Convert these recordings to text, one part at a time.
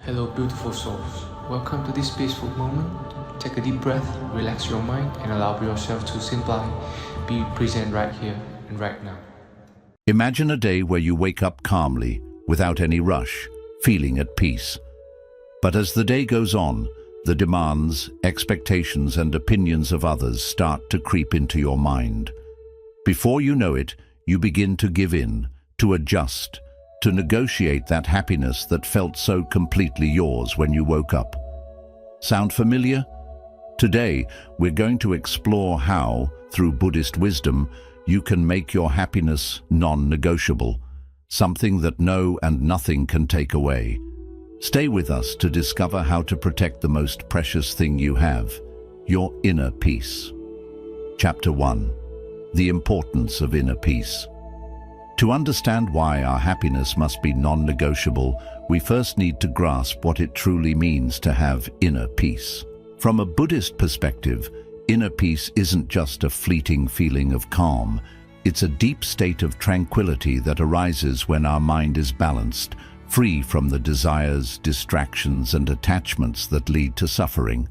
Hello, beautiful souls. Welcome to this peaceful moment. Take a deep breath, relax your mind, and allow yourself to simply be present right here and right now. Imagine a day where you wake up calmly, without any rush, feeling at peace. But as the day goes on, the demands, expectations, and opinions of others start to creep into your mind. Before you know it, you begin to give in, to adjust, to negotiate that happiness that felt so completely yours when you woke up. Sound familiar? Today, we're going to explore how, through Buddhist wisdom, you can make your happiness non-negotiable, something that no and nothing can take away. Stay with us to discover how to protect the most precious thing you have, your inner peace. Chapter 1. The importance of inner peace. To understand why our happiness must be non-negotiable, we first need to grasp what it truly means to have inner peace. From a Buddhist perspective, inner peace isn't just a fleeting feeling of calm. It's a deep state of tranquility that arises when our mind is balanced, free from the desires, distractions, and attachments that lead to suffering.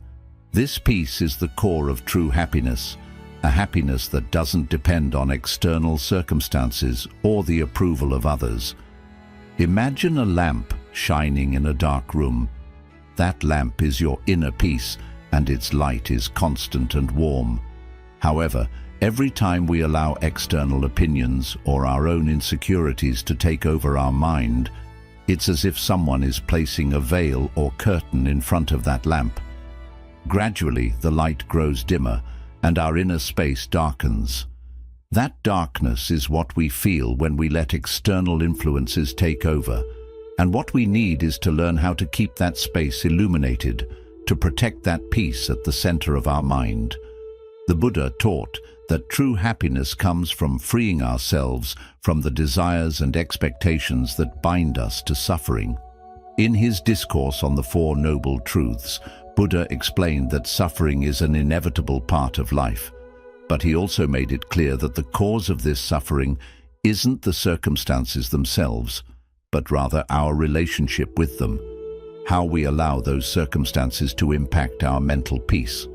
This peace is the core of true happiness, a happiness that doesn't depend on external circumstances or the approval of others. Imagine a lamp shining in a dark room. That lamp is your inner peace, and its light is constant and warm. However, every time we allow external opinions or our own insecurities to take over our mind, it's as if someone is placing a veil or curtain in front of that lamp. Gradually, the light grows dimmer, and our inner space darkens. That darkness is what we feel when we let external influences take over, and what we need is to learn how to keep that space illuminated, to protect that peace at the center of our mind. The Buddha taught that true happiness comes from freeing ourselves from the desires and expectations that bind us to suffering. In his discourse on the Four Noble Truths, Buddha explained that suffering is an inevitable part of life, but he also made it clear that the cause of this suffering isn't the circumstances themselves, but rather our relationship with them, how we allow those circumstances to impact our mental peace.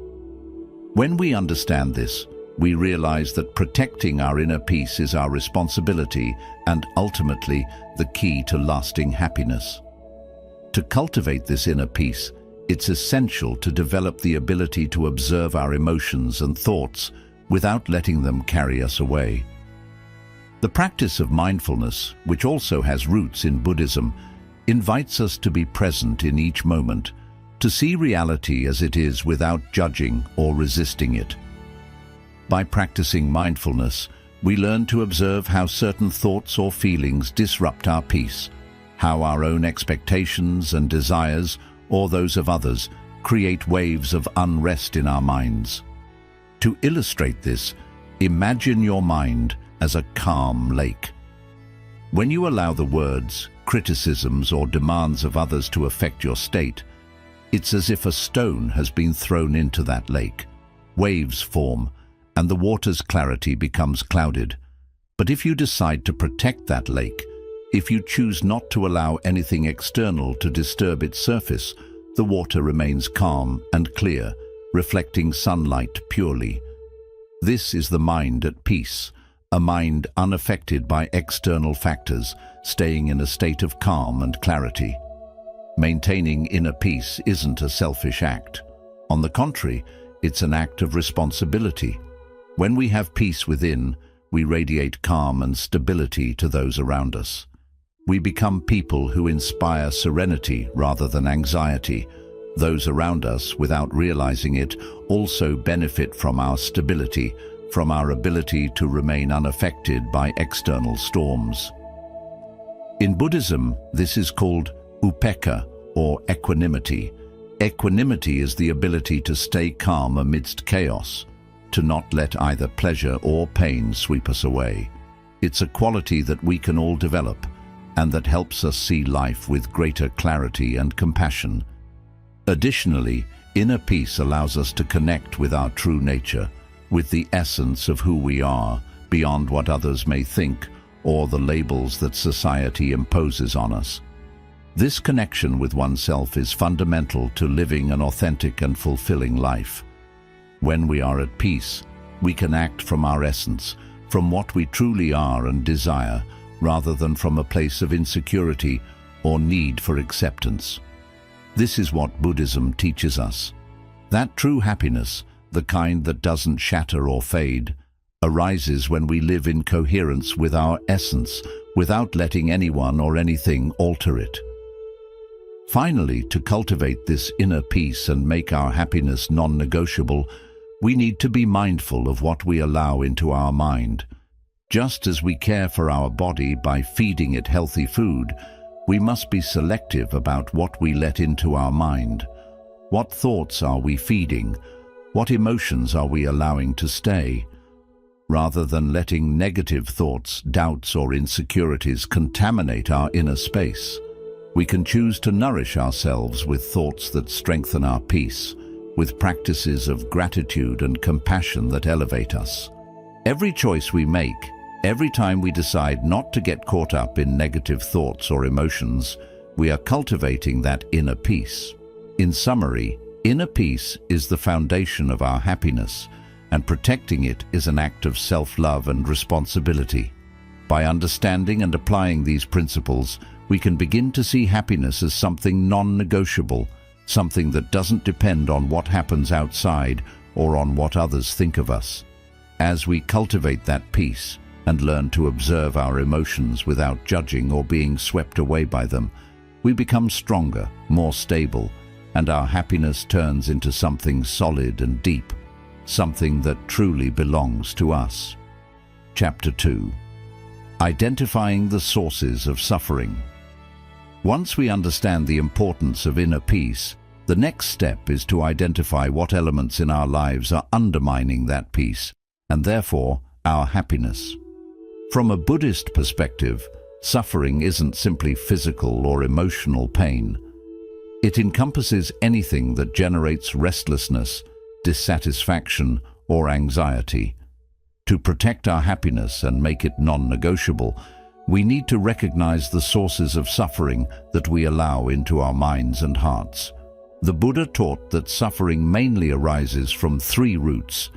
When we understand this, we realize that protecting our inner peace is our responsibility and ultimately the key to lasting happiness. To cultivate this inner peace, it's essential to develop the ability to observe our emotions and thoughts without letting them carry us away. The practice of mindfulness, which also has roots in Buddhism, invites us to be present in each moment, to see reality as it is without judging or resisting it. By practicing mindfulness, we learn to observe how certain thoughts or feelings disrupt our peace, how our own expectations and desires, or those of others, create waves of unrest in our minds. To illustrate this, imagine your mind as a calm lake. When you allow the words, criticisms, or demands of others to affect your state, it's as if a stone has been thrown into that lake. Waves form, and the water's clarity becomes clouded. But if you decide to protect that lake, if you choose not to allow anything external to disturb its surface, the water remains calm and clear, reflecting sunlight purely. This is the mind at peace, a mind unaffected by external factors, staying in a state of calm and clarity. Maintaining inner peace isn't a selfish act. On the contrary, it's an act of responsibility. When we have peace within, we radiate calm and stability to those around us. We become people who inspire serenity rather than anxiety. Those around us, without realizing it, also benefit from our stability, from our ability to remain unaffected by external storms. In Buddhism, this is called upekkha, or equanimity. Equanimity is the ability to stay calm amidst chaos, to not let either pleasure or pain sweep us away. It's a quality that we can all develop, and that helps us see life with greater clarity and compassion. Additionally, inner peace allows us to connect with our true nature, with the essence of who we are, beyond what others may think or the labels that society imposes on us. This connection with oneself is fundamental to living an authentic and fulfilling life. When we are at peace, we can act from our essence, from what we truly are and desire, rather than from a place of insecurity or need for acceptance. This is what Buddhism teaches us. That true happiness, the kind that doesn't shatter or fade, arises when we live in coherence with our essence, without letting anyone or anything alter it. Finally, to cultivate this inner peace and make our happiness non-negotiable, we need to be mindful of what we allow into our mind. Just as we care for our body by feeding it healthy food, we must be selective about what we let into our mind. What thoughts are we feeding? What emotions are we allowing to stay? Rather than letting negative thoughts, doubts, or insecurities contaminate our inner space, we can choose to nourish ourselves with thoughts that strengthen our peace, with practices of gratitude and compassion that elevate us. Every choice we make, every time we decide not to get caught up in negative thoughts or emotions, we are cultivating that inner peace. In summary, inner peace is the foundation of our happiness, and protecting it is an act of self-love and responsibility. By understanding and applying these principles, we can begin to see happiness as something non-negotiable, something that doesn't depend on what happens outside or on what others think of us. As we cultivate that peace and learn to observe our emotions without judging or being swept away by them, we become stronger, more stable, and our happiness turns into something solid and deep, something that truly belongs to us. Chapter 2. Identifying the sources of suffering. Once we understand the importance of inner peace, the next step is to identify what elements in our lives are undermining that peace, and therefore our happiness. From a Buddhist perspective, suffering isn't simply physical or emotional pain. It encompasses anything that generates restlessness, dissatisfaction, or anxiety. To protect our happiness and make it non-negotiable, we need to recognize the sources of suffering that we allow into our minds and hearts. The Buddha taught that suffering mainly arises from three roots: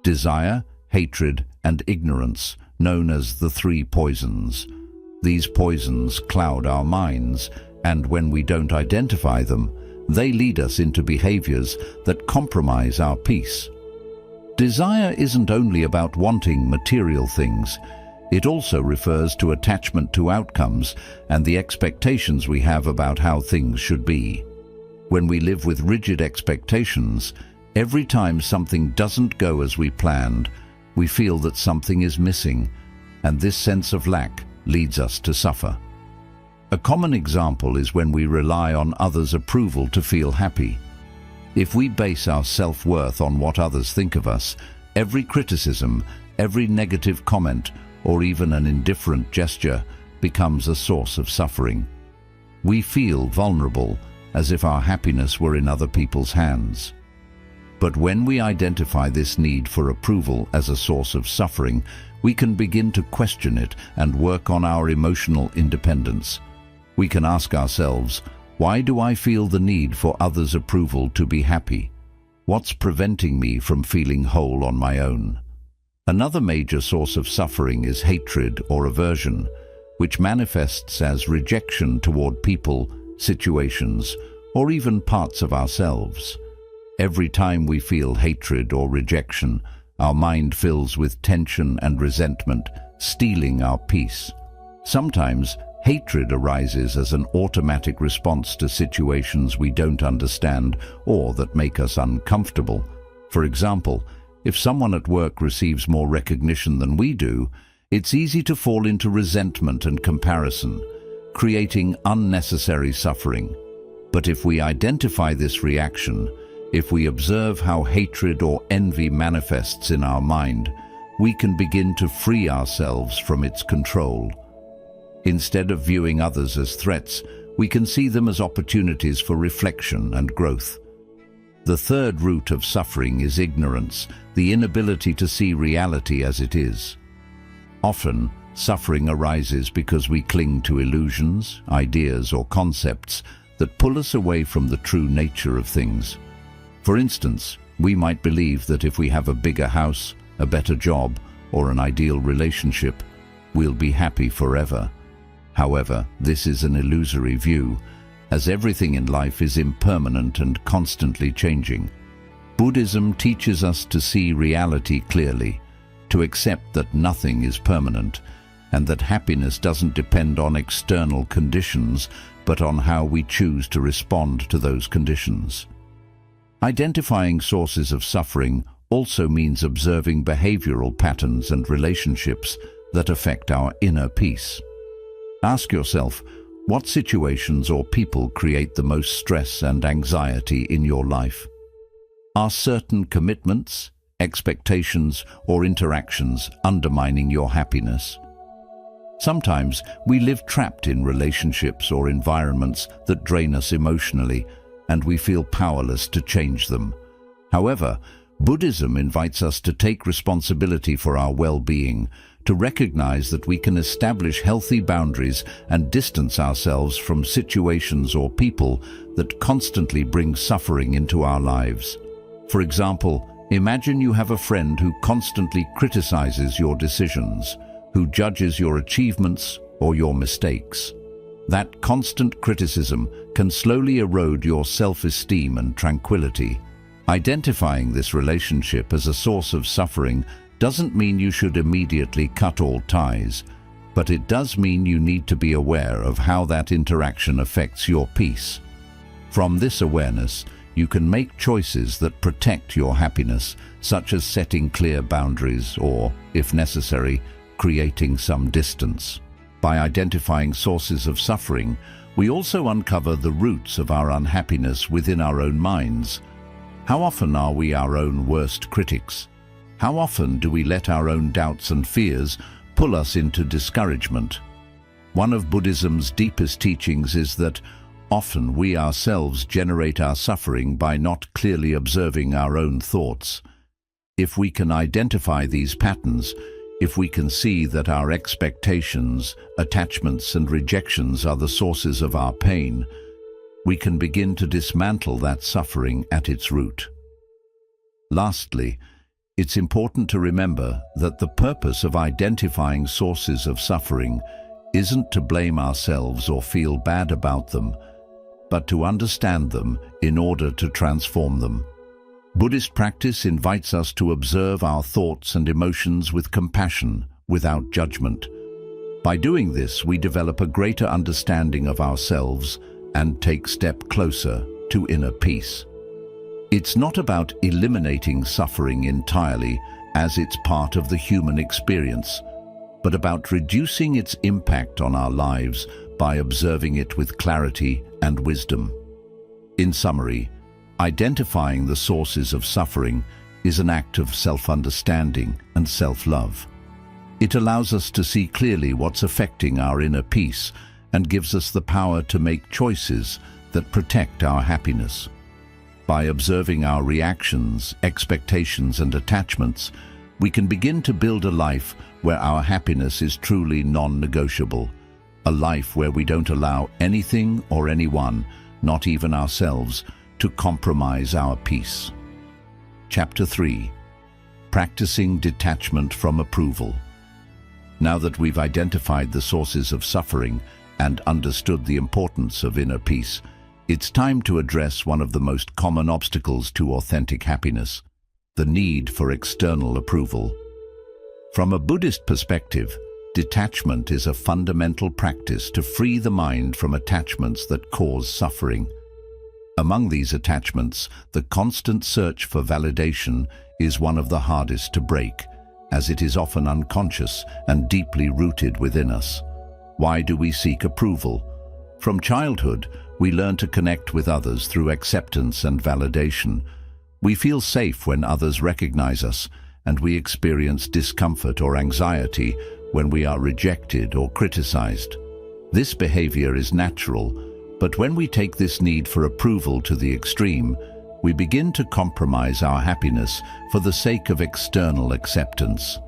desire, hatred, and ignorance, known as the three poisons. These poisons cloud our minds, and when we don't identify them, they lead us into behaviors that compromise our peace. Desire isn't only about wanting material things. It also refers to attachment to outcomes and the expectations we have about how things should be. When we live with rigid expectations, every time something doesn't go as we planned, we feel that something is missing, and this sense of lack leads us to suffer. A common example is when we rely on others' approval to feel happy. If we base our self-worth on what others think of us, every criticism, every negative comment, or even an indifferent gesture becomes a source of suffering. We feel vulnerable, as if our happiness were in other people's hands. But when we identify this need for approval as a source of suffering, we can begin to question it and work on our emotional independence. We can ask ourselves, why do I feel the need for others' approval to be happy? What's preventing me from feeling whole on my own? Another major source of suffering is hatred or aversion, which manifests as rejection toward people, situations, or even parts of ourselves. Every time we feel hatred or rejection, our mind fills with tension and resentment, stealing our peace. Sometimes, hatred arises as an automatic response to situations we don't understand or that make us uncomfortable. For example, if someone at work receives more recognition than we do, it's easy to fall into resentment and comparison, creating unnecessary suffering. But if we identify this reaction, if we observe how hatred or envy manifests in our mind, we can begin to free ourselves from its control. Instead of viewing others as threats, we can see them as opportunities for reflection and growth. The third root of suffering is ignorance, the inability to see reality as it is. Often, Suffering arises because we cling to illusions, ideas, or concepts that pull us away from the true nature of things. For instance, we might believe that if we have a bigger house, a better job, or an ideal relationship, we'll be happy forever. However, this is an illusory view, as everything in life is impermanent and constantly changing. Buddhism teaches us to see reality clearly, to accept that nothing is permanent, and that happiness doesn't depend on external conditions, but on how we choose to respond to those conditions. Identifying sources of suffering also means observing behavioral patterns and relationships that affect our inner peace. Ask yourself, what situations or people create the most stress and anxiety in your life? Are certain commitments, expectations, or interactions undermining your happiness? Sometimes we live trapped in relationships or environments that drain us emotionally, and we feel powerless to change them. However, Buddhism invites us to take responsibility for our well-being, to recognize that we can establish healthy boundaries and distance ourselves from situations or people that constantly bring suffering into our lives. For example, imagine you have a friend who constantly criticizes your decisions, who judges your achievements or your mistakes. That constant criticism can slowly erode your self-esteem and tranquility. Identifying this relationship as a source of suffering doesn't mean you should immediately cut all ties, but it does mean you need to be aware of how that interaction affects your peace. From this awareness, you can make choices that protect your happiness, such as setting clear boundaries or, if necessary, creating some distance. By identifying sources of suffering, we also uncover the roots of our unhappiness within our own minds. How often are we our own worst critics? How often do we let our own doubts and fears pull us into discouragement? One of Buddhism's deepest teachings is that often we ourselves generate our suffering by not clearly observing our own thoughts. If we can identify these patterns, if we can see that our expectations, attachments, and rejections are the sources of our pain, we can begin to dismantle that suffering at its root. Lastly, it's important to remember that the purpose of identifying sources of suffering isn't to blame ourselves or feel bad about them, but to understand them in order to transform them. Buddhist practice invites us to observe our thoughts and emotions with compassion, without judgment. By doing this, we develop a greater understanding of ourselves and take a step closer to inner peace. It's not about eliminating suffering entirely, as it's part of the human experience, but about reducing its impact on our lives by observing it with clarity and wisdom. In summary, identifying the sources of suffering is an act of self-understanding and self-love. It allows us to see clearly what's affecting our inner peace and gives us the power to make choices that protect our happiness. By observing our reactions, expectations, and attachments, we can begin to build a life where our happiness is truly non-negotiable, a life where we don't allow anything or anyone, not even ourselves, to compromise our peace. Chapter 3. Practicing detachment from approval. Now that we've identified the sources of suffering and understood the importance of inner peace, it's time to address one of the most common obstacles to authentic happiness, the need for external approval. From a Buddhist perspective, detachment is a fundamental practice to free the mind from attachments that cause suffering. Among these attachments, the constant search for validation is one of the hardest to break, as it is often unconscious and deeply rooted within us. Why do we seek approval? From childhood, we learn to connect with others through acceptance and validation. We feel safe when others recognize us, and we experience discomfort or anxiety when we are rejected or criticized. This behavior is natural, but when we take this need for approval to the extreme, we begin to compromise our happiness for the sake of external acceptance.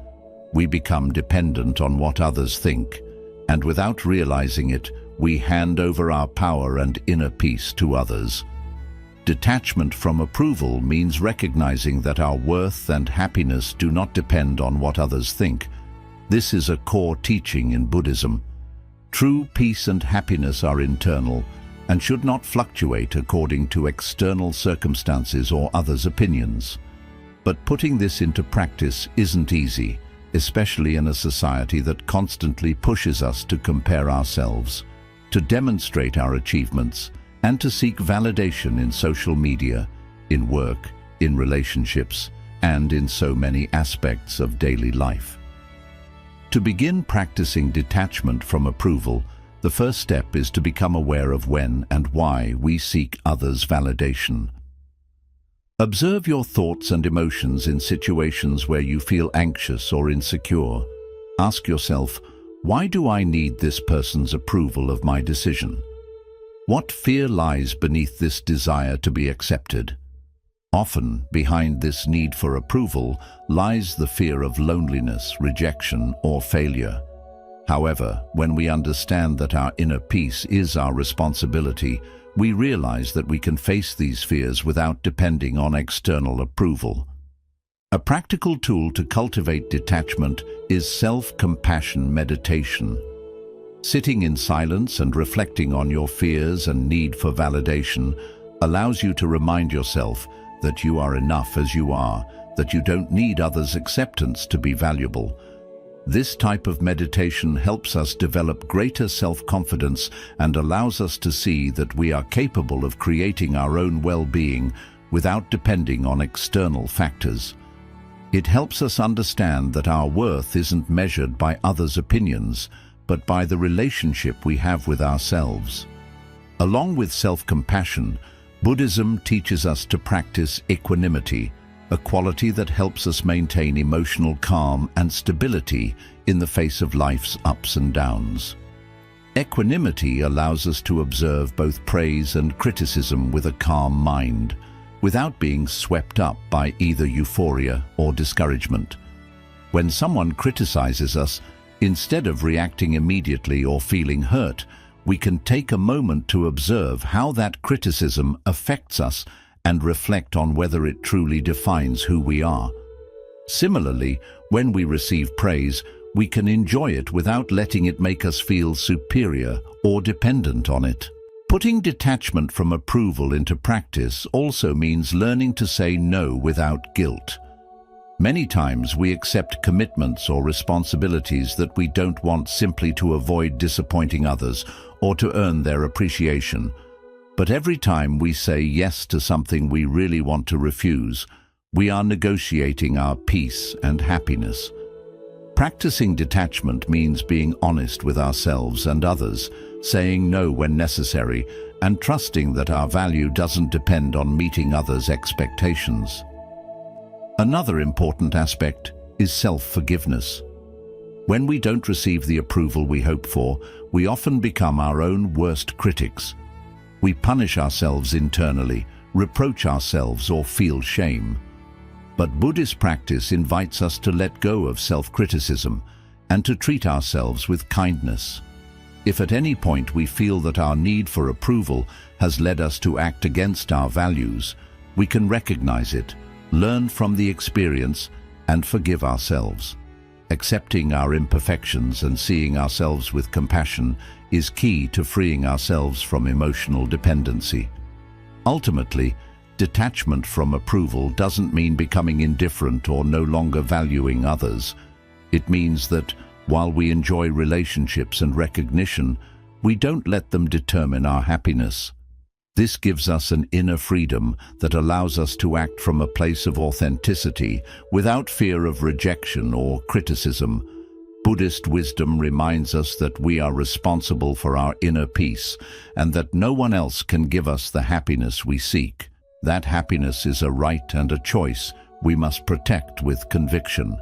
we become dependent on what others think, and without realizing it, we hand over our power and inner peace to others. Detachment from approval means recognizing that our worth and happiness do not depend on what others think. This is a core teaching in Buddhism. True peace and happiness are internal and should not fluctuate according to external circumstances or others' opinions. But putting this into practice isn't easy, especially in a society that constantly pushes us to compare ourselves, to demonstrate our achievements, and to seek validation in social media, in work, in relationships, and in so many aspects of daily life. To begin practicing detachment from approval, the first step is to become aware of when and why we seek others' validation. Observe your thoughts and emotions in situations where you feel anxious or insecure. Ask yourself, why do I need this person's approval of my decision? What fear lies beneath this desire to be accepted? Often, behind this need for approval lies the fear of loneliness, rejection, or failure. However, when we understand that our inner peace is our responsibility, we realize that we can face these fears without depending on external approval. A practical tool to cultivate detachment is self-compassion meditation. Sitting in silence and reflecting on your fears and need for validation allows you to remind yourself that you are enough as you are, that you don't need others' acceptance to be valuable. This type of meditation helps us develop greater self-confidence and allows us to see that we are capable of creating our own well-being without depending on external factors. It helps us understand that our worth isn't measured by others' opinions, but by the relationship we have with ourselves. Along with self-compassion, Buddhism teaches us to practice equanimity, a quality that helps us maintain emotional calm and stability in the face of life's ups and downs. Equanimity allows us to observe both praise and criticism with a calm mind, without being swept up by either euphoria or discouragement. When someone criticizes us, instead of reacting immediately or feeling hurt, we can take a moment to observe how that criticism affects us and reflect on whether it truly defines who we are. Similarly, when we receive praise, we can enjoy it without letting it make us feel superior or dependent on it. Putting detachment from approval into practice also means learning to say no without guilt. Many times we accept commitments or responsibilities that we don't want simply to avoid disappointing others or to earn their appreciation. But every time we say yes to something we really want to refuse, we are negotiating our peace and happiness. Practicing detachment means being honest with ourselves and others, saying no when necessary, and trusting that our value doesn't depend on meeting others' expectations. Another important aspect is self-forgiveness. When we don't receive the approval we hope for, we often become our own worst critics. We punish ourselves internally, reproach ourselves, or feel shame. But Buddhist practice invites us to let go of self-criticism and to treat ourselves with kindness. If at any point we feel that our need for approval has led us to act against our values, we can recognize it, learn from the experience, and forgive ourselves. Accepting our imperfections and seeing ourselves with compassion is key to freeing ourselves from emotional dependency. Ultimately, detachment from approval doesn't mean becoming indifferent or no longer valuing others. It means that while we enjoy relationships and recognition, we don't let them determine our happiness. This gives us an inner freedom that allows us to act from a place of authenticity without fear of rejection or criticism. Buddhist wisdom reminds us that we are responsible for our inner peace and that no one else can give us the happiness we seek. That happiness is a right and a choice we must protect with conviction.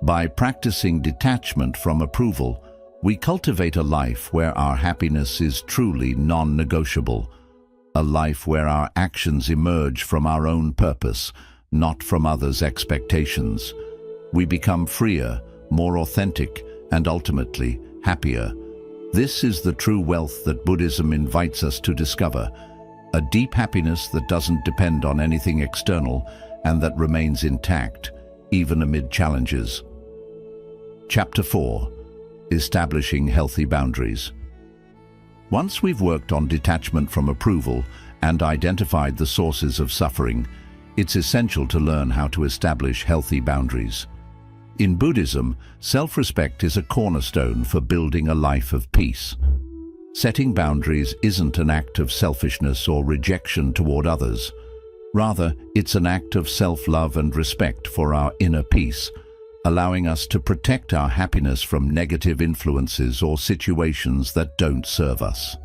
By practicing detachment from approval, we cultivate a life where our happiness is truly non-negotiable, a life where our actions emerge from our own purpose, not from others' expectations. We become freer, more authentic, and ultimately happier. This is the true wealth that Buddhism invites us to discover, a deep happiness that doesn't depend on anything external and that remains intact, even amid challenges. Chapter 4. Establishing healthy boundaries. Once we've worked on detachment from approval and identified the sources of suffering, it's essential to learn how to establish healthy boundaries. In Buddhism, self-respect is a cornerstone for building a life of peace. Setting boundaries isn't an act of selfishness or rejection toward others. Rather, it's an act of self-love and respect for our inner peace, allowing us to protect our happiness from negative influences or situations that don't serve us.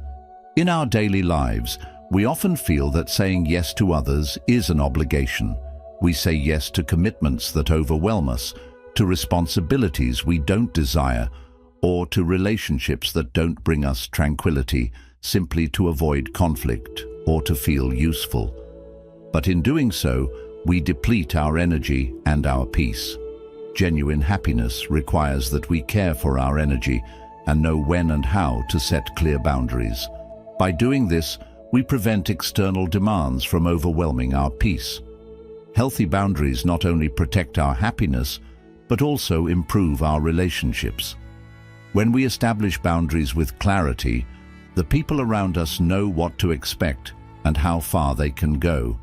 In our daily lives, we often feel that saying yes to others is an obligation. We say yes to commitments that overwhelm us, to responsibilities we don't desire, or to relationships that don't bring us tranquility, simply to avoid conflict or to feel useful. But in doing so, we deplete our energy and our peace. Genuine happiness requires that we care for our energy and know when and how to set clear boundaries. By doing this, we prevent external demands from overwhelming our peace. Healthy boundaries not only protect our happiness, but also improve our relationships. When we establish boundaries with clarity, the people around us know what to expect and how far they can go.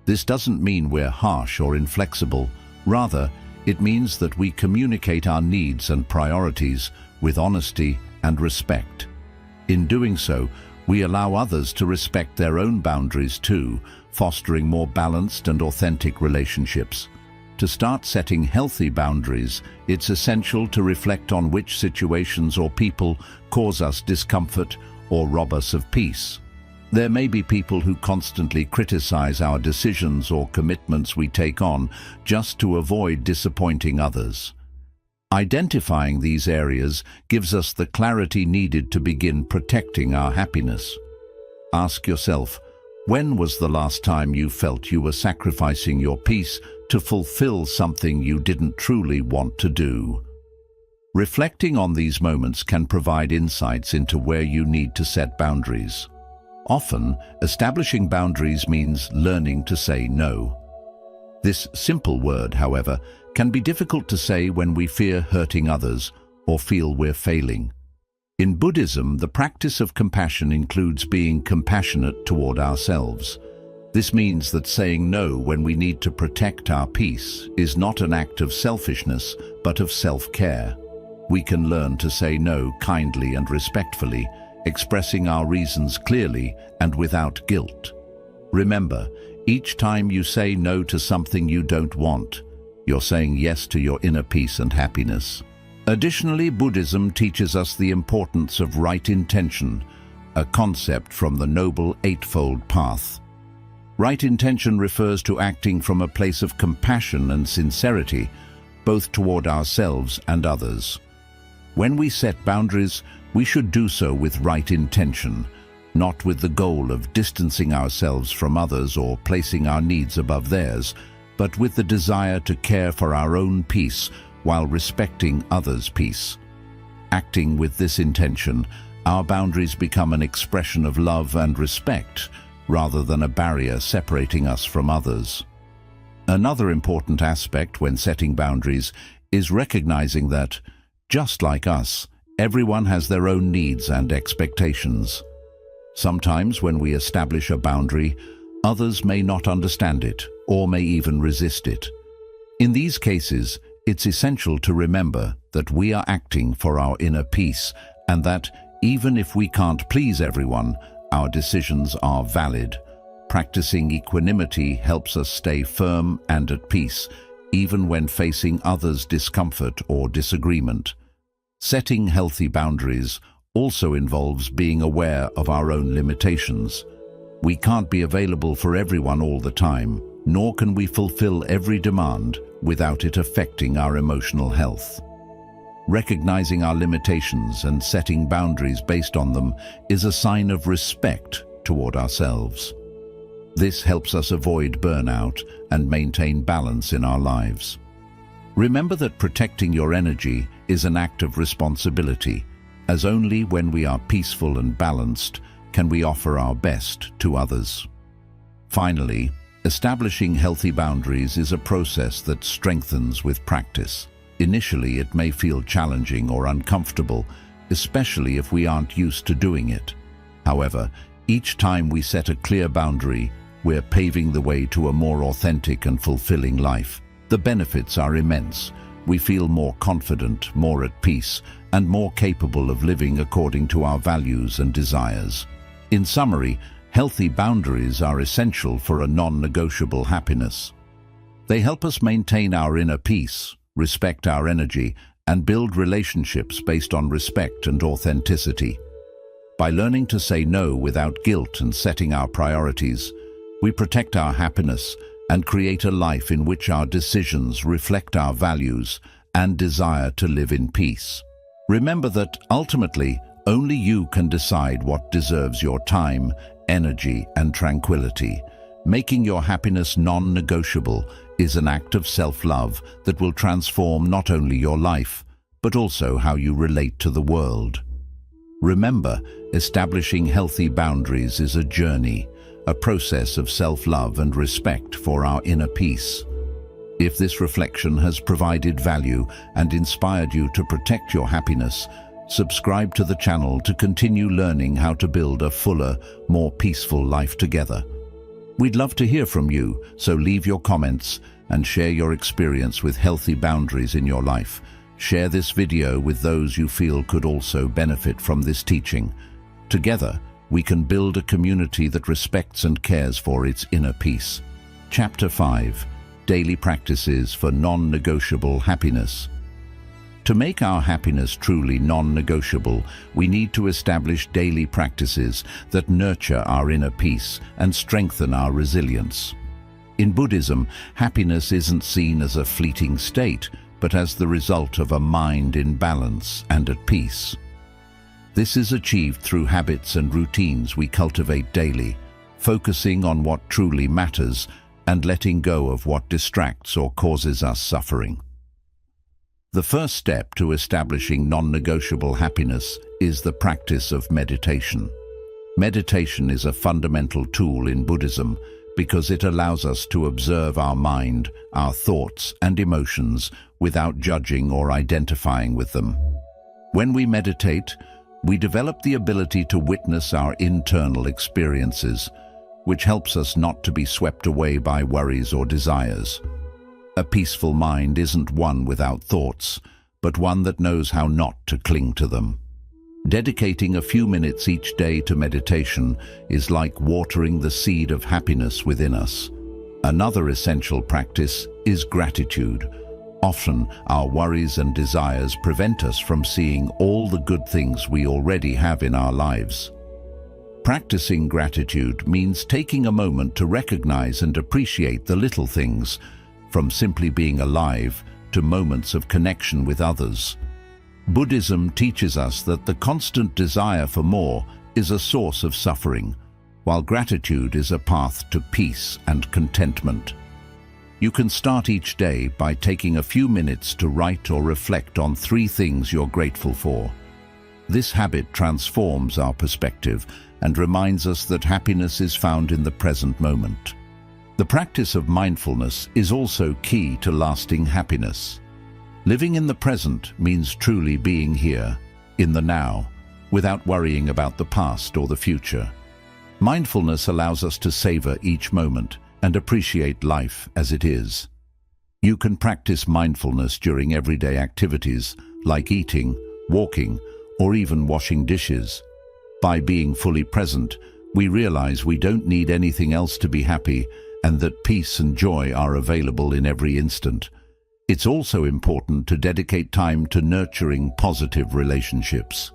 This doesn't mean we're harsh or inflexible. Rather, it means that we communicate our needs and priorities with honesty and respect. In doing so, we allow others to respect their own boundaries too, fostering more balanced and authentic relationships. To start setting healthy boundaries, it's essential to reflect on which situations or people cause us discomfort or rob us of peace. There may be people who constantly criticize our decisions or commitments we take on just to avoid disappointing others. Identifying these areas gives us the clarity needed to begin protecting our happiness. Ask yourself, when was the last time you felt you were sacrificing your peace to fulfill something you didn't truly want to do? Reflecting on these moments can provide insights into where you need to set boundaries. Often, establishing boundaries means learning to say no. This simple word, however, can be difficult to say when we fear hurting others or feel we're failing. In Buddhism, the practice of compassion includes being compassionate toward ourselves. This means that saying no when we need to protect our peace is not an act of selfishness, but of self-care. We can learn to say no kindly and respectfully, expressing our reasons clearly and without guilt. Remember, each time you say no to something you don't want, you're saying yes to your inner peace and happiness. Additionally, Buddhism teaches us the importance of right intention, a concept from the Noble Eightfold Path. Right intention refers to acting from a place of compassion and sincerity, both toward ourselves and others. When we set boundaries, we should do so with right intention, not with the goal of distancing ourselves from others or placing our needs above theirs, but with the desire to care for our own peace while respecting others' peace. Acting with this intention, our boundaries become an expression of love and respect, rather than a barrier separating us from others. Another important aspect when setting boundaries is recognizing that, just like us, everyone has their own needs and expectations. Sometimes when we establish a boundary, others may not understand it or may even resist it. In these cases, it's essential to remember that we are acting for our inner peace and that, even if we can't please everyone, our decisions are valid. Practicing equanimity helps us stay firm and at peace, even when facing others' discomfort or disagreement. Setting healthy boundaries also involves being aware of our own limitations. We can't be available for everyone all the time, nor can we fulfill every demand without it affecting our emotional health. Recognizing our limitations and setting boundaries based on them is a sign of respect toward ourselves. This helps us avoid burnout and maintain balance in our lives. Remember that protecting your energy is an act of responsibility, as only when we are peaceful and balanced can we offer our best to others. Finally, establishing healthy boundaries is a process that strengthens with practice. Initially, it may feel challenging or uncomfortable, especially if we aren't used to doing it. However, each time we set a clear boundary, we're paving the way to a more authentic and fulfilling life. The benefits are immense. We feel more confident, more at peace, and more capable of living according to our values and desires. In summary, healthy boundaries are essential for a non-negotiable happiness. They help us maintain our inner peace, respect our energy, and build relationships based on respect and authenticity. By learning to say no without guilt and setting our priorities, we protect our happiness and create a life in which our decisions reflect our values and desire to live in peace. Remember that, ultimately, only you can decide what deserves your time, energy, and tranquility. Making your happiness non-negotiable is an act of self-love that will transform not only your life, but also how you relate to the world. Remember, establishing healthy boundaries is a journey, a process of self-love and respect for our inner peace. If this reflection has provided value and inspired you to protect your happiness, subscribe to the channel to continue learning how to build a fuller, more peaceful life together. We'd love to hear from you, so leave your comments and share your experience with healthy boundaries in your life. Share this video with those you feel could also benefit from this teaching. Together, we can build a community that respects and cares for its inner peace. Chapter 5: Daily Practices for Non-Negotiable Happiness. To make our happiness truly non-negotiable, we need to establish daily practices that nurture our inner peace and strengthen our resilience. In Buddhism, happiness isn't seen as a fleeting state, but as the result of a mind in balance and at peace. This is achieved through habits and routines we cultivate daily, focusing on what truly matters and letting go of what distracts or causes us suffering. The first step to establishing non-negotiable happiness is the practice of meditation. Meditation is a fundamental tool in Buddhism because it allows us to observe our mind, our thoughts, and emotions without judging or identifying with them. When we meditate, we develop the ability to witness our internal experiences, which helps us not to be swept away by worries or desires. A peaceful mind isn't one without thoughts, but one that knows how not to cling to them. Dedicating a few minutes each day to meditation is like watering the seed of happiness within us. Another essential practice is gratitude. Often, our worries and desires prevent us from seeing all the good things we already have in our lives. Practicing gratitude means taking a moment to recognize and appreciate the little things, from simply being alive to moments of connection with others. Buddhism teaches us that the constant desire for more is a source of suffering, while gratitude is a path to peace and contentment. You can start each day by taking a few minutes to write or reflect on 3 things you're grateful for. This habit transforms our perspective and reminds us that happiness is found in the present moment. The practice of mindfulness is also key to lasting happiness. Living in the present means truly being here, in the now, without worrying about the past or the future. Mindfulness allows us to savor each moment and appreciate life as it is. You can practice mindfulness during everyday activities like eating, walking, or even washing dishes. By being fully present, we realize we don't need anything else to be happy and that peace and joy are available in every instant. It's also important to dedicate time to nurturing positive relationships.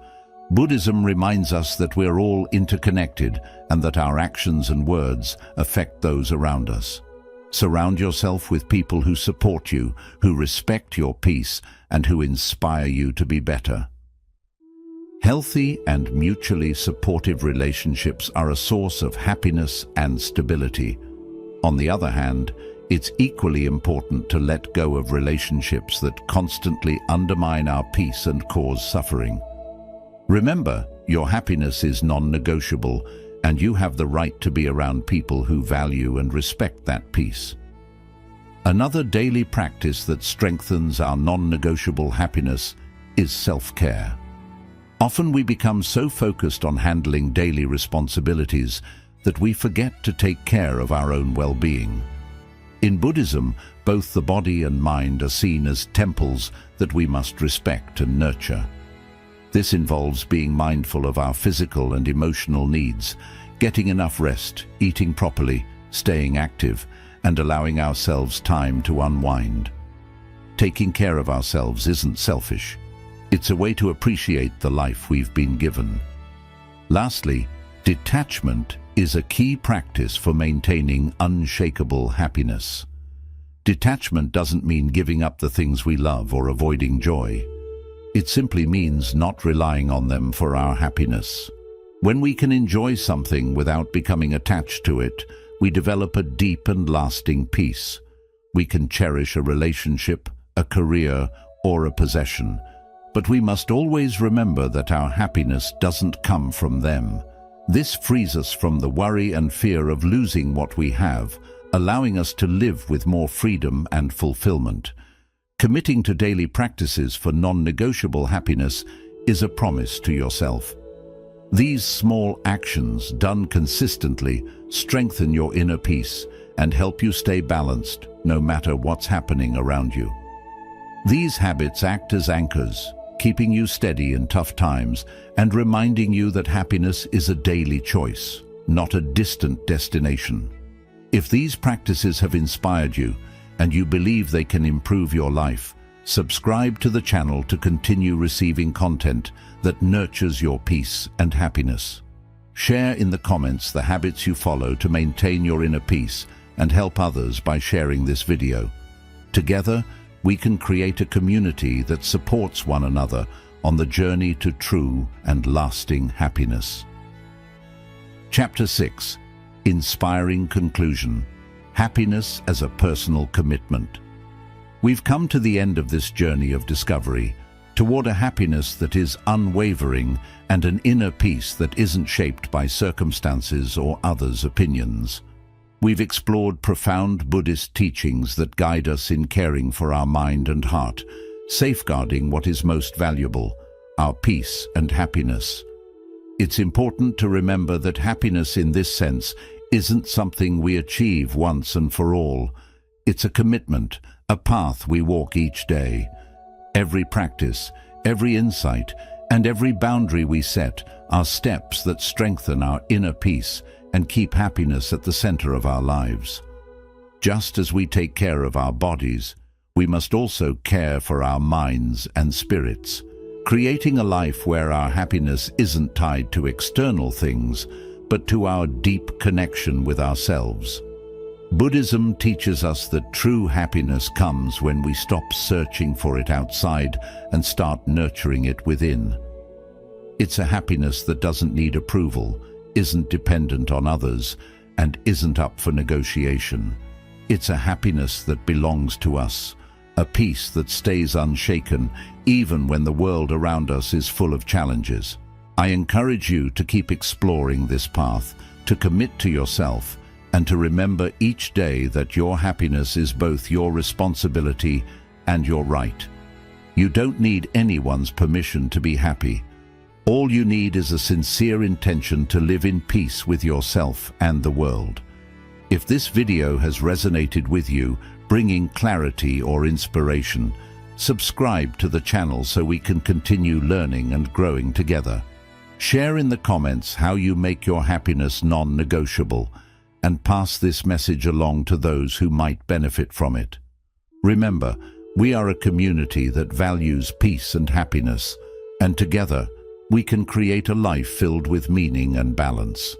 Buddhism reminds us that we're all interconnected and that our actions and words affect those around us. Surround yourself with people who support you, who respect your peace, and who inspire you to be better. Healthy and mutually supportive relationships are a source of happiness and stability. On the other hand, it's equally important to let go of relationships that constantly undermine our peace and cause suffering. Remember, your happiness is non-negotiable, and you have the right to be around people who value and respect that peace. Another daily practice that strengthens our non-negotiable happiness is self-care. Often we become so focused on handling daily responsibilities that we forget to take care of our own well-being. In Buddhism, both the body and mind are seen as temples that we must respect and nurture. This involves being mindful of our physical and emotional needs, getting enough rest, eating properly, staying active, and allowing ourselves time to unwind. Taking care of ourselves isn't selfish. It's a way to appreciate the life we've been given. Lastly, detachment is a key practice for maintaining unshakable happiness. Detachment doesn't mean giving up the things we love or avoiding joy. It simply means not relying on them for our happiness. When we can enjoy something without becoming attached to it, we develop a deep and lasting peace. We can cherish a relationship, a career, or a possession, but we must always remember that our happiness doesn't come from them. This frees us from the worry and fear of losing what we have, allowing us to live with more freedom and fulfillment. Committing to daily practices for non-negotiable happiness is a promise to yourself. These small actions, done consistently, strengthen your inner peace and help you stay balanced no matter what's happening around you. These habits act as anchors, keeping you steady in tough times and reminding you that happiness is a daily choice, not a distant destination. If these practices have inspired you and you believe they can improve your life, subscribe to the channel to continue receiving content that nurtures your peace and happiness. Share in the comments the habits you follow to maintain your inner peace and help others by sharing this video. Together, we can create a community that supports one another on the journey to true and lasting happiness. Chapter 6. Inspiring Conclusion. Happiness as a Personal Commitment. We've come to the end of this journey of discovery, toward a happiness that is unwavering and an inner peace that isn't shaped by circumstances or others' opinions. We've explored profound Buddhist teachings that guide us in caring for our mind and heart, safeguarding what is most valuable, our peace and happiness. It's important to remember that happiness in this sense isn't something we achieve once and for all. It's a commitment, a path we walk each day. Every practice, every insight, and every boundary we set are steps that strengthen our inner peace and keep happiness at the center of our lives. Just as we take care of our bodies, we must also care for our minds and spirits, creating a life where our happiness isn't tied to external things, but to our deep connection with ourselves. Buddhism teaches us that true happiness comes when we stop searching for it outside and start nurturing it within. It's a happiness that doesn't need approval, isn't dependent on others, and isn't up for negotiation. It's a happiness that belongs to us, a peace that stays unshaken even when the world around us is full of challenges. I encourage you to keep exploring this path, to commit to yourself, and to remember each day that your happiness is both your responsibility and your right. You don't need anyone's permission to be happy. All you need is a sincere intention to live in peace with yourself and the world. If this video has resonated with you, bringing clarity or inspiration, subscribe to the channel so we can continue learning and growing together. Share in the comments how you make your happiness non-negotiable, and pass this message along to those who might benefit from it. Remember, we are a community that values peace and happiness, and together we can create a life filled with meaning and balance.